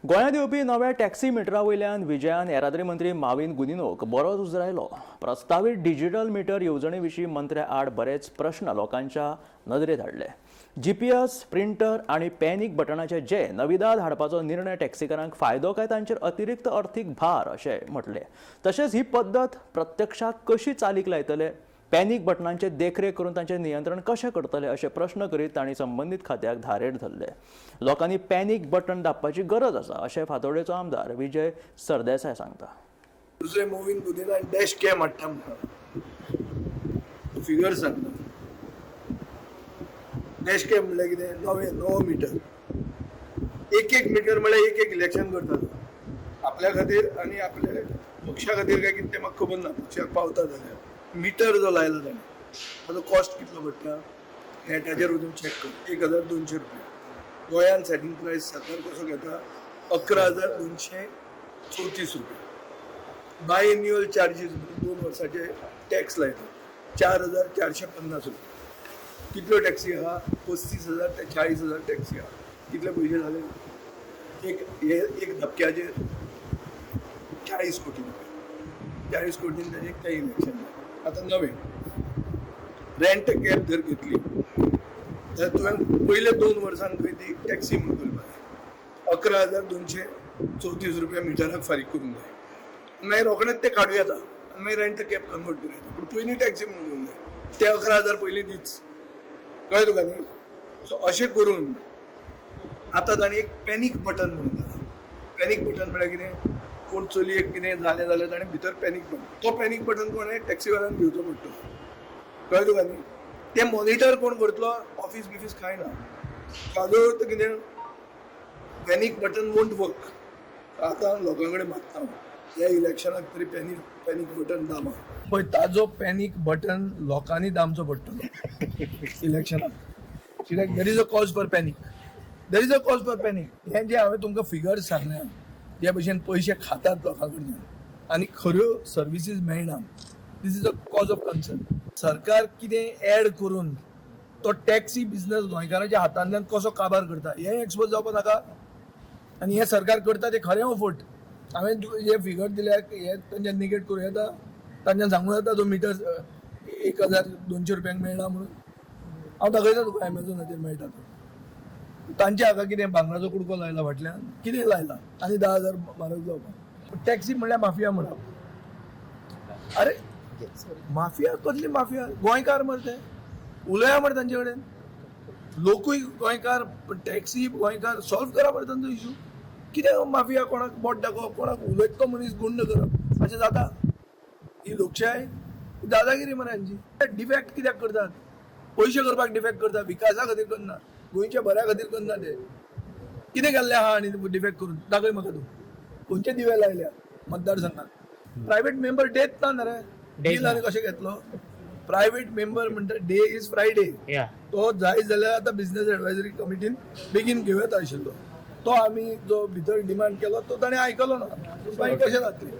गोंयांत येवपी नव्या टॅक्सी मिटरा वयल्यान विजयान येरादारी मंत्री माविन गुदिन्होक बरोच उजरायलो. प्रस्तावीत डिजिटल मिटर येवजणे विशीं मंत्र्या आड बरेच प्रश्न लोकांच्या नदरेत हाडले. GPS, प्रिंटर आनी पॅनिक बटनाचे जे नविदाद हाडपाचो निर्णय टॅक्सीकारांक फायदो काय तांचेर अतिरिक्त अर्थीक भार अशें म्हटले. तशेंच ही पद्दत प्रत्यक्षात कशी चालीक लायतले, पॅनिक बटनांचे देखरेख करून तांचें नियंत्रण कशें करतले अशे प्रश्न करीत तांणी संबंदीत खात्याक धारेर धरले. लोकांनी पॅनिक बटन दाबपाची गरज आसा अशें फातोर्डेचो आमदार विजय सरदेसाय सांगता. दुसरे मोवीन गुदिन्हान डॅश कॅम हाडटा म्हणटा फिगर सांगता. डॅश कॅम म्हणल्यार कितें, नवो मिटर. एक मिटर म्हळ्यार एक इलेक्शन करता आपल्या खातीर आनी आपल्या पक्षा खातीर काय कितें तें म्हाका खबर ना. पक्षाक पावता जाल्यार मिटर जो लायला ताणें ताजो कॉस्ट कितलो पडटा नेटाचेर वचून चॅक कर. 1200 रुपया. गोंयांत सेटिंग प्रायस सरकार कसो घेता 11,234 रुपया. बाय एन्युअल चार्जीस 2 वर्साचे टॅक्स लायता 4,450 रुपया. कितल्यो टॅक्सी आहा? 35,000 ते 40,000 टॅक्सी आहा. कितले पयशे जाले? एक धपक्याचेर 40 कोटी रुपया. 40 कोटीन ताणें तें इलेक्शन जालें. आतां नवें रेंट कॅब जर घेतली जाल्यार तुवें पयले 2 वर्सांक खंय ती टॅक्सी म्हणून करपाक जाय. 11,234 रुपया मिटराक फारीक करूंक जाय. मागीर रोखडेंच ते काडूं येता आनी मागीर रेंट कॅब कन्वर्ट करूं येता. पूण पयलीं टॅक्सी म्हणून करूंक जाय. ते 11,000 पयलीं दीच. कळ्ळें तुका न्ही? सो अशें करून आतां ताणें एक पॅनीक बटन म्हणून घाला. पॅनीक बटन म्हळ्यार कितें, कोण चलयेक कितें जालें जाल्यार ताणें भितर पॅनीक बटन, तो पॅनीक बटन कोणें टॅक्सीवाल्यान घेवचो पडटलो. कळ्ळें तुका न्ही? तें मॉनिटर कोण करतलो? ऑफीस बिफीस कांय ना. ताजो अर्थ कितें, पॅनीक बटन वोंट वर्क. आतां लोकां कडेन मागता ह्या इलेक्शनाक तरी पॅनीक बटन दामा. पळय ताजो पॅनीक बटन लोकांनी दामचो पडटलो इलेक्शनाक. कित्याक there is a cause for panic. There is a cause for panic. हें जें हांवें तुमकां फिगर्स सांगल्या जे भशेन पयशे खातात लोकां कडल्यान आनी खऱ्यो सर्विसीस मेळना. This is a cause of concern. सरकार कितें ऍड करून तो टॅक्सी बिझनस गोंयकारांच्या हातांतल्यान कसो काबार करता हें एक्सपोज जावपाक नाका. आनी हें सरकार करता तें खरें अफोट. हांवें जे फिगर दिल्यात हे तांच्यान निगेट करूं येता. तांच्यान सांगूं येता तो मिटर 1,200 रुपयांक मेळना म्हणून. हांव दाखयता तुका एमेझॉनाचेर मेळटा तो. तांच्या हाका कितें भांगराचो कुडको लायला फाटल्यान, कितें लायला आनी 10,000 म्हारग जावपाक. टॅक्सी म्हणल्यार माफिया म्हणप. अरे माफिया कसली माफिया? गोंयकार मरे ते उलया मरे तांचे कडेन. लोकूय गोंयकार, टॅक्सी गोंयकार. सॉल्व करा मरे तांचो इशू. कितें माफिया कोणाक बोट दाखोवप, कोणाक उलयतो मनीस गुंड करप अशें जाता? ही लोकशाय? दादागिरी मरे हांची. डिफॅक्ट कित्याक करतात? पयशे करपाक डिफॅक्ट करता, विकासा खातीर करना, गोंयच्या बऱ्या खातीर करना. ते कितें केल्लें आहा आनी डिफॅक्ट करून दाखय म्हाका तूं. खंयचे दिवे लायल्या मतदारसंघात? प्रायवेट मेंबर डेत ना न्ही रे. डील आनी कशें घेतलो? प्रायवेट मेंबर म्हणटा डे इज फ्रायडे. तो जाय जाल्यार आतां बिझनेस एडवायझरी कमिटीन बेगीन घेवं येता आशिल्लो. तो आमी जो भितर डिमांड केलो तो ताणें आयकलो ना. मागीर कशें जातलें?